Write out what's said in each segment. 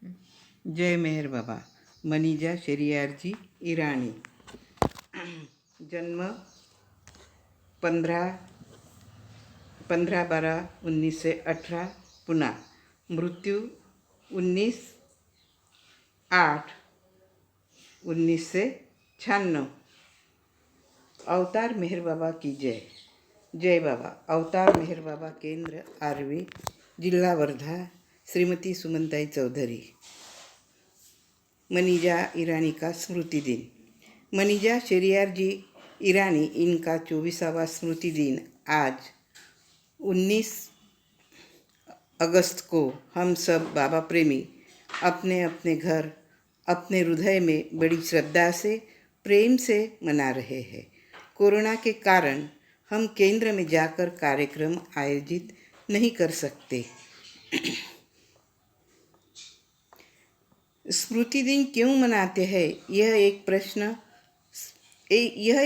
जय मेहर बाबा। मनीजा शेरियारजी ईरानी। जन्म 15/12/1918 पुणे। मृत्यु 19/8/1996। अवतार मेहर बाबा की जय। जय बाबा। अवतार मेहर बाबा केंद्र आर्वी, जिला वर्धा। श्रीमती सुमनताई चौधरी। मनीजा ईरानी का स्मृति दिन। मनीजा शेरियारजी ईरानी इनका 24वां स्मृति दिन आज 19 अगस्त को हम सब बाबा प्रेमी अपने अपने घर, अपने हृदय में बड़ी श्रद्धा से, प्रेम से मना रहे हैं। कोरोना के कारण हम केंद्र में जाकर कार्यक्रम आयोजित नहीं कर सकते। स्मृति दिन क्यों मनाते हैं, यह एक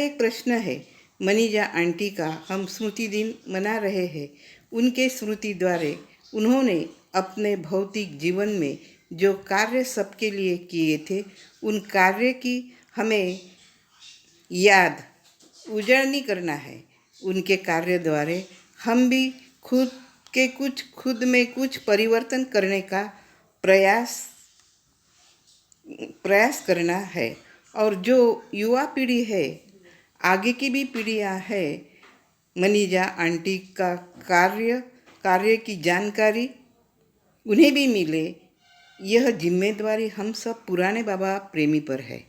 प्रश्न है। मनीजा आंटी का हम स्मृति दिन मना रहे हैं। उनके स्मृति द्वारा उन्होंने अपने भौतिक जीवन में जो कार्य सबके लिए किए थे, उन कार्य की हमें याद उजाड़नी करना है। उनके कार्य द्वारा हम भी खुद में कुछ परिवर्तन करने का प्रयास करना है। और जो युवा पीढ़ी है, आगे की भी पीढ़ियाँ है, मनीजा आंटी का कार्य की जानकारी उन्हें भी मिले, यह जिम्मेदारी हम सब पुराने बाबा प्रेमी पर है।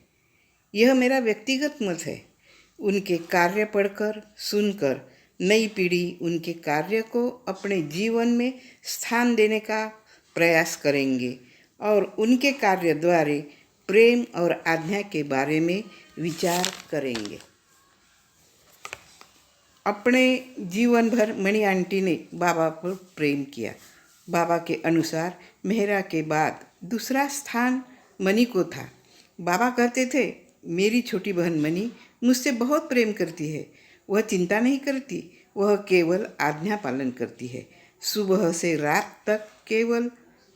यह मेरा व्यक्तिगत मत है। उनके कार्य पढ़कर सुनकर नई पीढ़ी उनके कार्य को अपने जीवन में स्थान देने का प्रयास करेंगे और उनके कार्य द्वारा प्रेम और आज्ञा के बारे में विचार करेंगे। अपने जीवन भर मनी आंटी ने बाबा पर प्रेम किया। बाबा के अनुसार मेहरा के बाद दूसरा स्थान मनी को था। बाबा कहते थे, मेरी छोटी बहन मनी मुझसे बहुत प्रेम करती है। वह चिंता नहीं करती, वह केवल आज्ञा पालन करती है। सुबह से रात तक केवल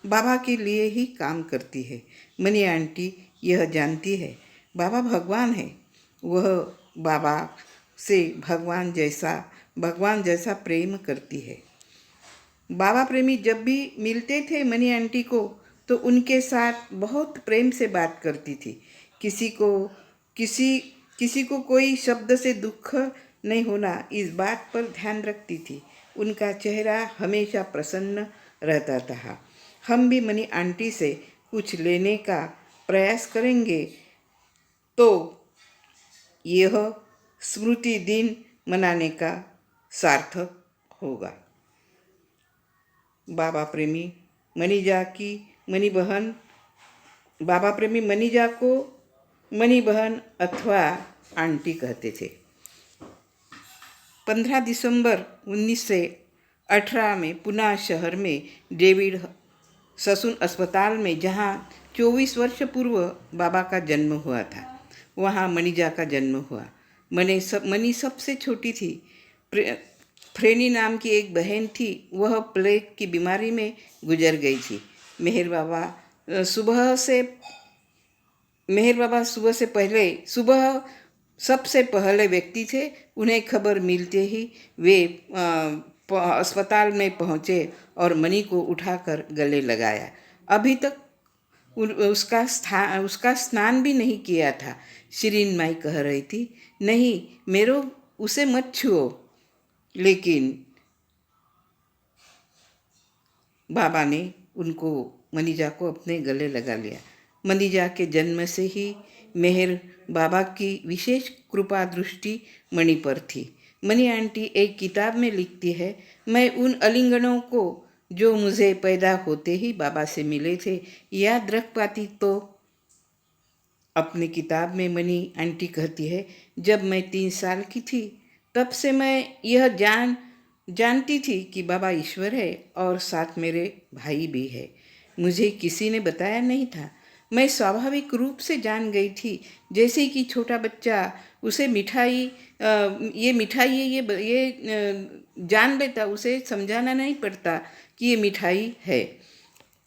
बाबा के लिए ही काम करती है। मनी आंटी यह जानती है, बाबा भगवान है। वह बाबा से भगवान जैसा प्रेम करती है। बाबा प्रेमी जब भी मिलते थे मनी आंटी को, तो उनके साथ बहुत प्रेम से बात करती थी। किसी को कोई शब्द से दुख नहीं होना, इस बात पर ध्यान रखती थी। उनका चेहरा हमेशा प्रसन्न रहता था। हम भी मनी आंटी से कुछ लेने का प्रयास करेंगे तो यह स्मृति दिन मनाने का सार्थक होगा। बाबा प्रेमी मनीजा की मनी बहन, बाबा प्रेमी मनीजा को मनी बहन अथवा आंटी कहते थे। 15 दिसंबर 1918 में पुणे शहर में डेविड ससून अस्पताल में, जहाँ 24 वर्ष पूर्व बाबा का जन्म हुआ था, वहाँ मनीजा का जन्म हुआ। मनी सबसे छोटी थी। फ्रेनी नाम की एक बहन थी, वह प्लेग की बीमारी में गुजर गई थी। मेहर बाबा सुबह सबसे पहले व्यक्ति थे। उन्हें खबर मिलते ही वे अस्पताल में पहुँचे और मनी को उठाकर गले लगाया। अभी तक उसका स्नान भी नहीं किया था। शिरीन माई कह रही थी, नहीं मेरो उसे मत छुओ, लेकिन बाबा ने मनीजा को अपने गले लगा लिया। मनीजा के जन्म से ही मेहर बाबा की विशेष कृपा दृष्टि मणि पर थी। मनी आंटी एक किताब में लिखती है, मैं उन आलिंगनों को जो मुझे पैदा होते ही बाबा से मिले थे याद रख पाती तो। अपनी किताब में मनी आंटी कहती है, जब मैं 3 साल की थी तब से मैं यह जानती थी कि बाबा ईश्वर है और साथ मेरे भाई भी है। मुझे किसी ने बताया नहीं था, मैं स्वाभाविक रूप से जान गई थी। जैसे कि छोटा बच्चा उसे ये मिठाई है, ये जान लेता, उसे समझाना नहीं पड़ता कि ये मिठाई है।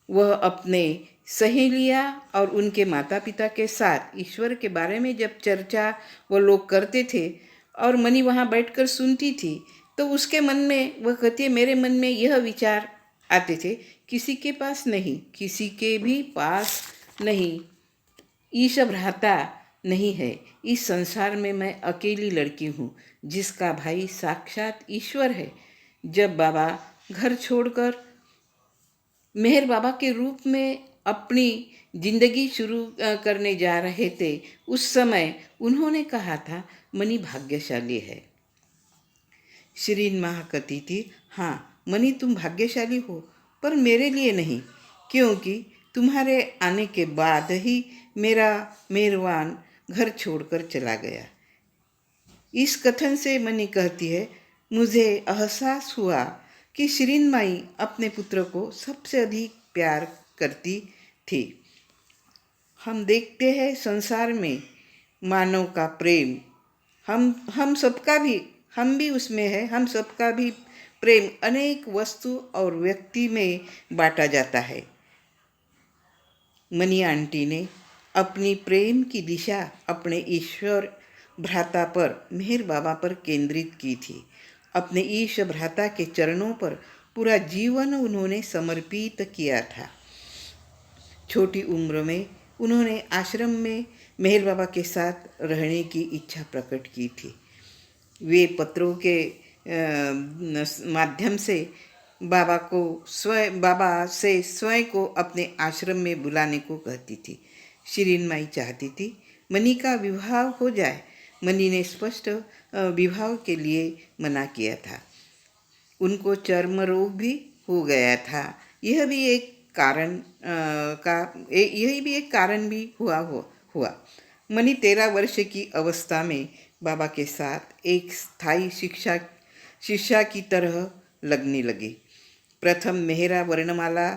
वह अपने सहेलियाँ और उनके माता पिता के साथ ईश्वर के बारे में जब चर्चा वो लोग करते थे और मनी वहाँ बैठकर सुनती थी, तो उसके मन में, वह कहती है, मेरे मन में यह विचार आते थे, किसी के पास नहीं, किसी के भी पास नहीं, ईश भ्राता नहीं है। इस संसार में मैं अकेली लड़की हूँ जिसका भाई साक्षात ईश्वर है। जब बाबा घर छोड़कर मेहर बाबा के रूप में अपनी जिंदगी शुरू करने जा रहे थे, उस समय उन्होंने कहा था, मनी भाग्यशाली है। शिरीन माँ कहती थी, हाँ मनी तुम भाग्यशाली हो, पर मेरे लिए नहीं, क्योंकि तुम्हारे आने के बाद ही मेरा मेहरबान घर छोड़कर चला गया। इस कथन से मनी कहती है, मुझे एहसास हुआ कि शिरीन माई अपने पुत्र को सबसे अधिक प्यार करती थी। हम देखते हैं संसार में मानव का प्रेम, हम सबका भी, हम भी उसमें है, हम सबका भी प्रेम अनेक वस्तु और व्यक्ति में बांटा जाता है। मनी आंटी ने अपनी प्रेम की दिशा अपने ईश्वर भ्राता पर, मेहर बाबा पर केंद्रित की थी। अपने ईश भ्राता के चरणों पर पूरा जीवन उन्होंने समर्पित किया था। छोटी उम्र में उन्होंने आश्रम में मेहर बाबा के साथ रहने की इच्छा प्रकट की थी। वे पत्रों के माध्यम से बाबा से स्वयं को अपने आश्रम में बुलाने को कहती थी। शिरीन माई चाहती थी मनी का विवाह हो जाए। मनी ने स्पष्ट विवाह के लिए मना किया था। उनको चर्म रोग भी हो गया था। यही भी एक कारण भी हुआ। मनी 13 वर्ष की अवस्था में बाबा के साथ एक स्थायी शिष्या की तरह लगने लगी। प्रथम मेहरा वर्णमाला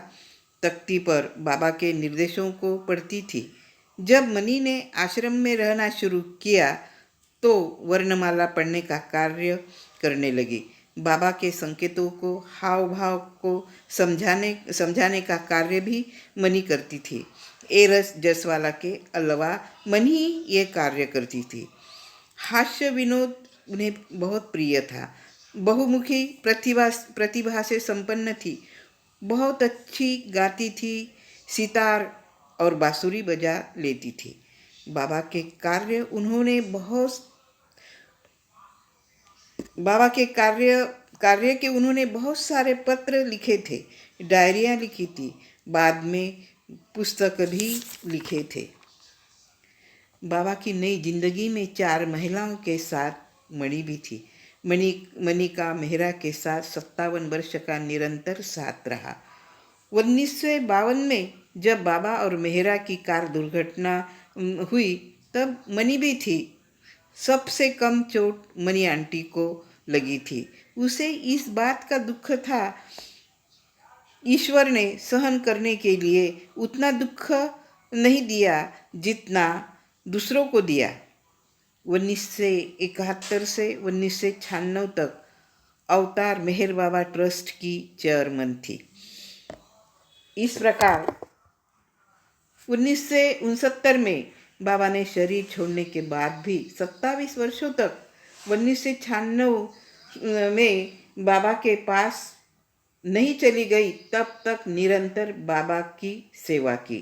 तख्ती पर बाबा के निर्देशों को पढ़ती थी। जब मनी ने आश्रम में रहना शुरू किया तो वर्णमाला पढ़ने का कार्य करने लगी। बाबा के संकेतों को, हाव भाव को समझाने का कार्य भी मनी करती थी। एरस जसवाला के अलावा मनी ये कार्य करती थी। हास्य विनोद उन्हें बहुत प्रिय था। बहुमुखी प्रतिभा से संपन्न थी। बहुत अच्छी गाती थी, सितार और बांसुरी बजा लेती थी। बाबा के कार्य के उन्होंने बहुत सारे पत्र लिखे थे, डायरियाँ लिखी थी, बाद में पुस्तक भी लिखे थे। बाबा की नई जिंदगी में 4 महिलाओं के साथ मणि भी थी। मणि का मेहरा के साथ 57 वर्ष का निरंतर साथ रहा। 1952 में जब बाबा और मेहरा की कार दुर्घटना हुई तब मणि भी थी। सबसे कम चोट मनी आंटी को लगी थी। उसे इस बात का दुख था, ईश्वर ने सहन करने के लिए उतना दुख नहीं दिया जितना दूसरों को दिया। 1971 से 1996 तक अवतार मेहर बाबा ट्रस्ट की चेयरमैन थी। इस प्रकार 1969 में बाबा ने शरीर छोड़ने के बाद भी 27 वर्षों तक 1996 में बाबा के पास नहीं चली गई, तब तक निरंतर बाबा की सेवा की।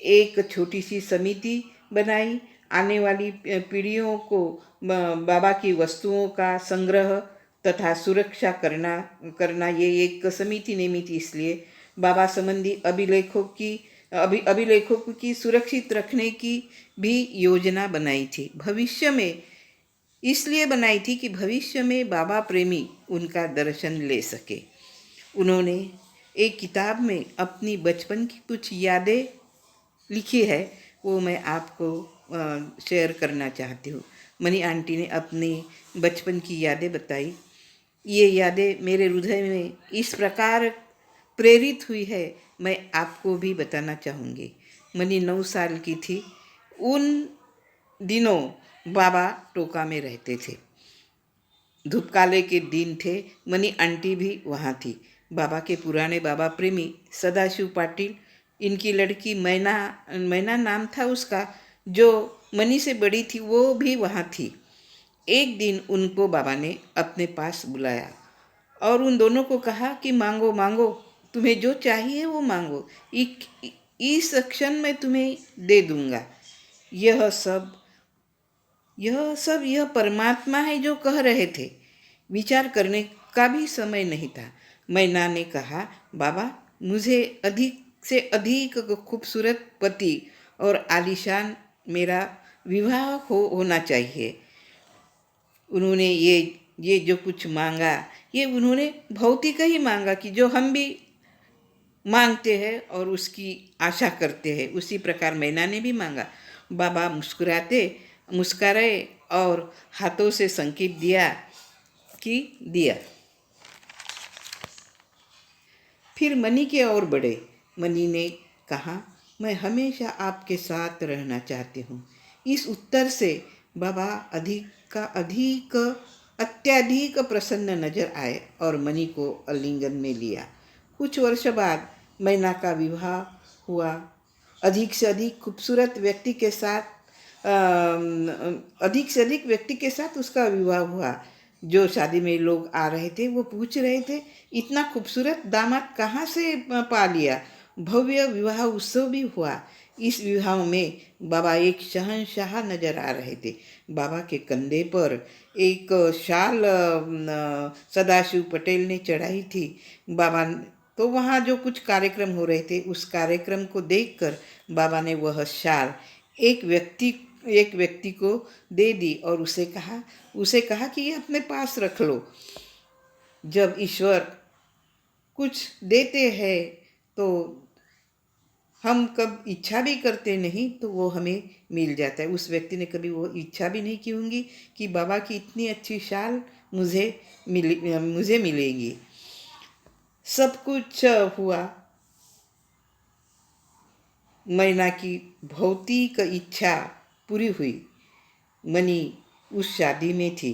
एक छोटी सी समिति बनाई। आने वाली पीढ़ियों को बाबा की वस्तुओं का संग्रह तथा सुरक्षा करना ये एक समिति नियमित, इसलिए बाबा संबंधी अभिलेखों की सुरक्षित रखने की भी योजना बनाई थी। भविष्य में इसलिए बनाई थी कि भविष्य में बाबा प्रेमी उनका दर्शन ले सके। उन्होंने एक किताब में अपनी बचपन की कुछ यादें लिखी है, वो मैं आपको शेयर करना चाहती हूँ। मनी आंटी ने अपनी बचपन की यादें बताई। ये यादें मेरे हृदय में इस प्रकार प्रेरित हुई है, मैं आपको भी बताना चाहूँगी। मनी 9 साल की थी। उन दिनों बाबा टोका में रहते थे। धूपकाले के दिन थे। मनी आंटी भी वहाँ थी। बाबा के पुराने बाबा प्रेमी सदाशिव पाटिल इनकी लड़की मैना मैना नाम था उसका, जो मनी से बड़ी थी, वो भी वहाँ थी। एक दिन उनको बाबा ने अपने पास बुलाया और उन दोनों को कहा कि मांगो मांगो, तुम्हें जो चाहिए वो मांगो, इस क्षण में तुम्हें दे दूंगा। यह सब यह परमात्मा है जो कह रहे थे। विचार करने का भी समय नहीं था। मैना ने कहा, बाबा, मुझे अधिक से अधिक खूबसूरत पति और आलीशान मेरा विवाह होना चाहिए। उन्होंने ये जो कुछ मांगा, ये उन्होंने भौतिक ही मांगा कि जो हम भी मांगते हैं और उसकी आशा करते हैं, उसी प्रकार मैना ने भी मांगा। बाबा मुस्कुराए और हाथों से संकेत दिया कि दिया। फिर मनी के ओर बढ़े। मनी ने कहा, मैं हमेशा आपके साथ रहना चाहती हूँ। इस उत्तर से बाबा अत्यधिक प्रसन्न नजर आए और मनी को आलिंगन में लिया। कुछ वर्ष बाद मैना का विवाह हुआ। अधिक से अधिक खूबसूरत व्यक्ति के साथ अधिक से अधिक व्यक्ति के साथ उसका विवाह हुआ। जो शादी में लोग आ रहे थे वो पूछ रहे थे, इतना खूबसूरत दामाद कहाँ से पा लिया। भव्य विवाह उत्सव भी हुआ। इस विवाह में बाबा एक शहंशाह नजर आ रहे थे। बाबा के कंधे पर एक शाल सदाशिव पटेल ने चढ़ाई थी। बाबा तो वहाँ जो कुछ कार्यक्रम हो रहे थे, उस कार्यक्रम को देखकर बाबा ने वह शाल एक व्यक्ति को दे दी और उसे कहा कि ये अपने पास रख लो। जब ईश्वर कुछ देते हैं तो हम कब इच्छा भी करते नहीं तो वो हमें मिल जाता है। उस व्यक्ति ने कभी वो इच्छा भी नहीं की होंगी कि बाबा की इतनी अच्छी शाल मुझे मिलेगी। सब कुछ हुआ। मैना की भौतिक इच्छा पूरी हुई। मनी उस शादी में थी।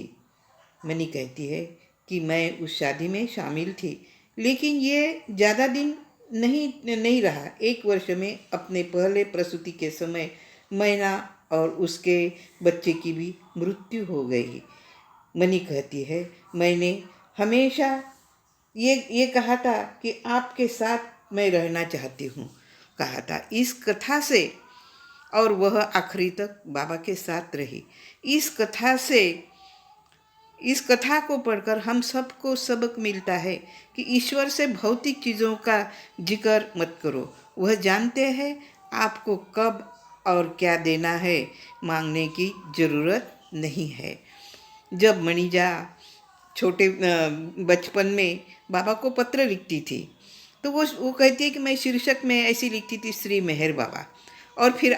मनी कहती है कि मैं उस शादी में शामिल थी, लेकिन ये ज़्यादा दिन नहीं रहा। 1 वर्ष में अपने पहले प्रसूति के समय मैना और उसके बच्चे की भी मृत्यु हो गई। मनी कहती है, मैंने हमेशा ये कहा था कि आपके साथ मैं रहना चाहती हूँ, कहा था। इस कथा से, और वह आखिरी तक बाबा के साथ रही। इस कथा को पढ़कर हम सबको सबक मिलता है कि ईश्वर से भौतिक चीज़ों का जिक्र मत करो। वह जानते हैं आपको कब और क्या देना है। मांगने की ज़रूरत नहीं है। जब मणिजा छोटे बचपन में बाबा को पत्र लिखती थी तो वो कहती है कि मैं शीर्षक में ऐसी लिखती थी, श्री मेहर बाबा, और फिर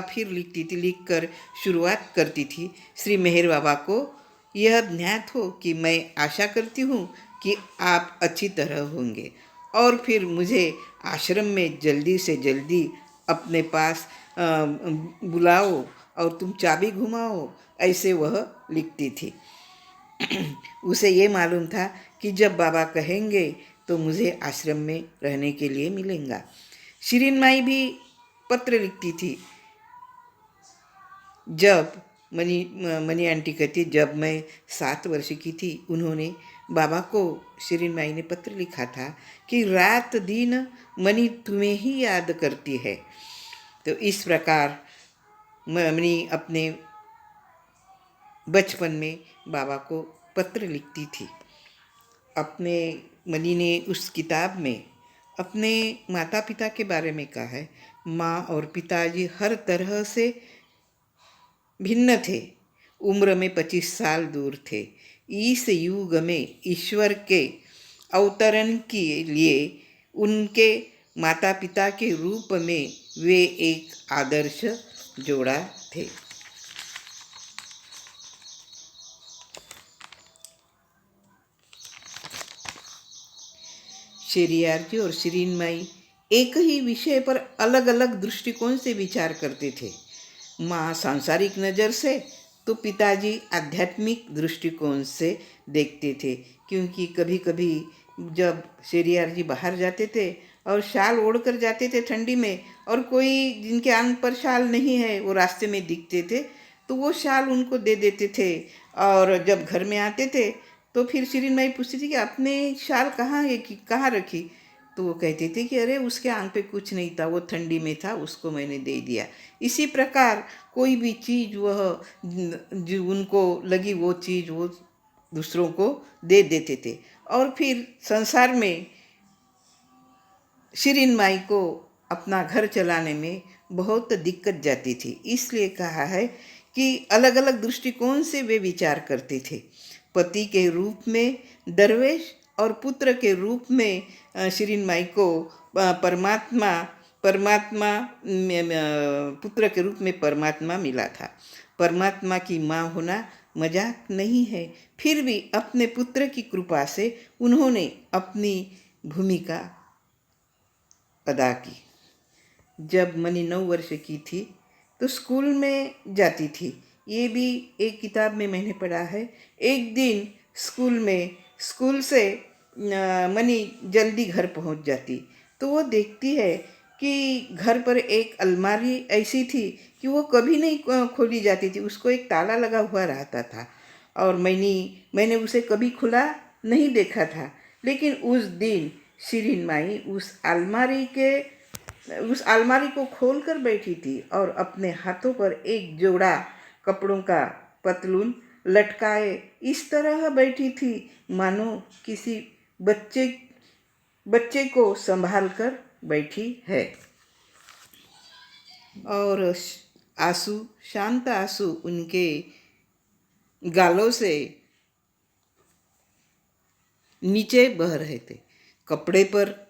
फिर लिखती थी, लिखकर शुरुआत करती थी, श्री मेहर बाबा को यह ज्ञात हो कि मैं आशा करती हूँ कि आप अच्छी तरह होंगे और फिर मुझे आश्रम में जल्दी से जल्दी अपने पास बुलाओ और तुम चाबी घुमाओ, ऐसे वह लिखती थी। उसे ये मालूम था कि जब बाबा कहेंगे तो मुझे आश्रम में रहने के लिए मिलेगा। शिरीन माई भी पत्र लिखती थी। जब मनी आंटी कहती, जब मैं 7 वर्ष की थी उन्होंने बाबा को, शिरीन माई ने पत्र लिखा था कि रात दिन मनी तुम्हें ही याद करती है। तो इस प्रकार मनी अपने बचपन में बाबा को पत्र लिखती थी। मनी ने उस किताब में अपने माता पिता के बारे में कहा है। माँ और पिताजी हर तरह से भिन्न थे। उम्र में 25 साल दूर थे। इस युग में ईश्वर के अवतरण के लिए उनके माता पिता के रूप में वे एक आदर्श जोड़ा थे। शेरियार जी और शिरीन माई एक ही विषय पर अलग अलग दृष्टिकोण से विचार करते थे। माँ सांसारिक नज़र से तो पिताजी आध्यात्मिक दृष्टिकोण से देखते थे, क्योंकि कभी कभी जब शेरियार जी बाहर जाते थे और शाल ओढ़ कर जाते थे ठंडी में, और कोई जिनके आंग पर शाल नहीं है वो रास्ते में दिखते थे तो वो शाल उनको दे देते थे। और जब घर में आते थे तो फिर शिरीन माई पूछती थी कि आपने शाल कहाँ है, कि कहाँ रखी। तो वो कहते थे कि अरे उसके आंग पे कुछ नहीं था, वो ठंडी में था, उसको मैंने दे दिया। इसी प्रकार कोई भी चीज़ वह जो उनको लगी वो चीज़ वो दूसरों को दे देते थे। और फिर संसार में शिरीन माई को अपना घर चलाने में बहुत दिक्कत जाती थी, इसलिए कहा है कि अलग अलग दृष्टिकोण से वे विचार करते थे। पति के रूप में दरवेश और पुत्र के रूप में शिरीन माई को परमात्मा परमात्मा पुत्र के रूप में परमात्मा मिला था। परमात्मा की माँ होना मजाक नहीं है, फिर भी अपने पुत्र की कृपा से उन्होंने अपनी भूमिका अदा की। जब मनी 9 वर्ष की थी तो स्कूल में जाती थी। ये भी एक किताब में मैंने पढ़ा है। एक दिन स्कूल से मनी जल्दी घर पहुंच जाती तो वो देखती है कि घर पर एक अलमारी ऐसी थी कि वो कभी नहीं खोली जाती थी, उसको एक ताला लगा हुआ रहता था और मैंने उसे कभी खुला नहीं देखा था। लेकिन उस दिन शिरीन माई उस अलमारी को खोल कर बैठी थी और अपने हाथों पर एक जोड़ा कपड़ों का पतलून लटकाए इस तरह बैठी थी मानो किसी बच्चे बच्चे को संभाल कर बैठी है। और आंसू, शांत आंसू उनके गालों से नीचे बह रहे थे, कपड़े पर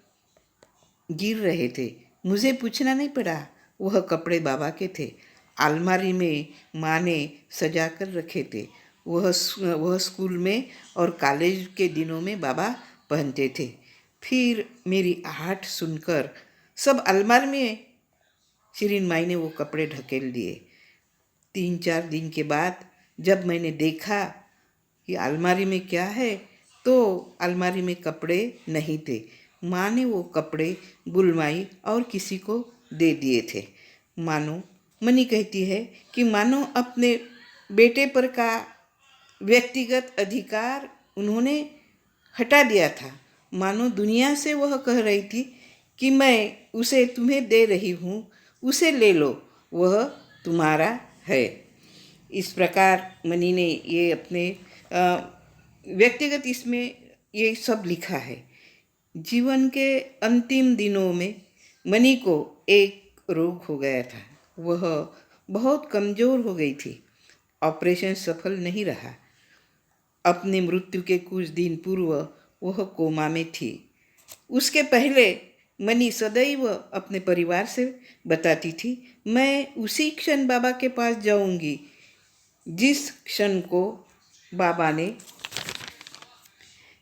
गिर रहे थे। मुझे पूछना नहीं पड़ा, वह कपड़े बाबा के थे। अलमारी में माँ ने सजा कर रखे थे। वह स्कूल में और कॉलेज के दिनों में बाबा पहनते थे। फिर मेरी आहट सुनकर सब अलमारी में शिरीन माई ने वो कपड़े ढकेल दिए। 3-4 दिन के बाद जब मैंने देखा कि अलमारी में क्या है तो अलमारी में कपड़े नहीं थे। माँ ने वो कपड़े बुलवाई और किसी को दे दिए थे। मनी कहती है कि मानो अपने बेटे पर का व्यक्तिगत अधिकार उन्होंने हटा दिया था। मानो दुनिया से वह कह रही थी कि मैं उसे तुम्हें दे रही हूँ, उसे ले लो, वह तुम्हारा है। इस प्रकार मनी ने ये अपने व्यक्तिगत इसमें ये सब लिखा है। जीवन के अंतिम दिनों में मनी को एक रोग हो गया था। वह बहुत कमज़ोर हो गई थी। ऑपरेशन सफल नहीं रहा। अपने मृत्यु के कुछ दिन पूर्व वह कोमा में थी। उसके पहले मनी सदैव अपने परिवार से बताती थी, मैं उसी क्षण बाबा के पास जाऊंगी जिस क्षण को बाबा ने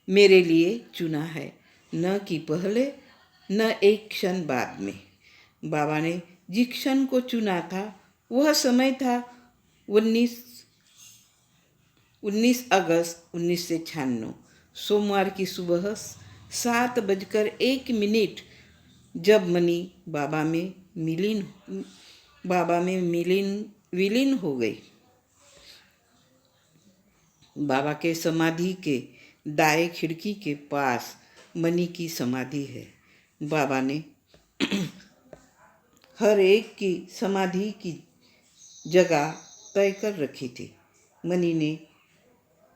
मेरे लिए चुना है, न कि पहले न एक क्षण बाद में। बाबा ने जिस क्षण को चुना था वह समय था 19 अगस्त 1996 सोमवार की सुबह 7:01 जब मनी बाबा में विलीन हो गई। बाबा के समाधि के दाएं खिड़की के पास मनी की समाधि है। बाबा ने हर एक की समाधि की जगह तय कर रखी थी। मनी ने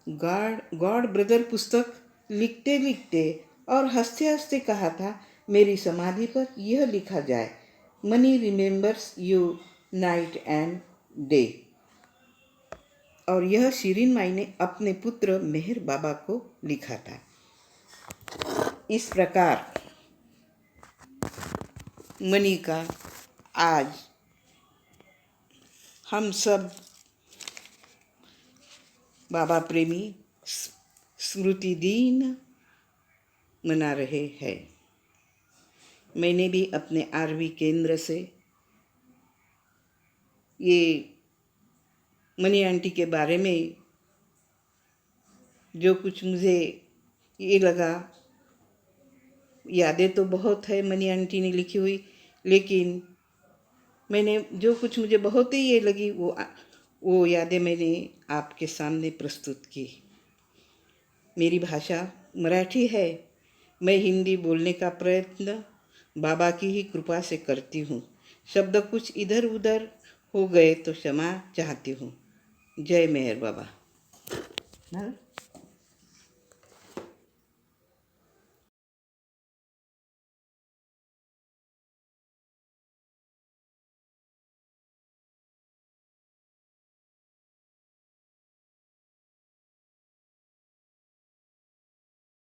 गॉड ब्रदर पुस्तक लिखते लिखते और हंसते हंसते कहा था, मेरी समाधि पर यह लिखा जाए, money remembers you night and day. और यह शिरीन माई ने अपने पुत्र मेहर बाबा को लिखा था। इस प्रकार मनी का आज हम सब बाबा प्रेमी स्मृति दिन मना रहे हैं। मैंने भी अपने आरवी केंद्र से ये मनी आंटी के बारे में जो कुछ मुझे ये लगा यादें तो बहुत है मनी आंटी ने लिखी हुई, लेकिन मैंने जो कुछ मुझे बहुत ही ये लगी वो यादें मैंने आपके सामने प्रस्तुत की। मेरी भाषा मराठी है। मैं हिंदी बोलने का प्रयत्न बाबा की ही कृपा से करती हूँ। शब्द कुछ इधर उधर हो गए तो क्षमा चाहती हूँ। जय मेहर बाबा।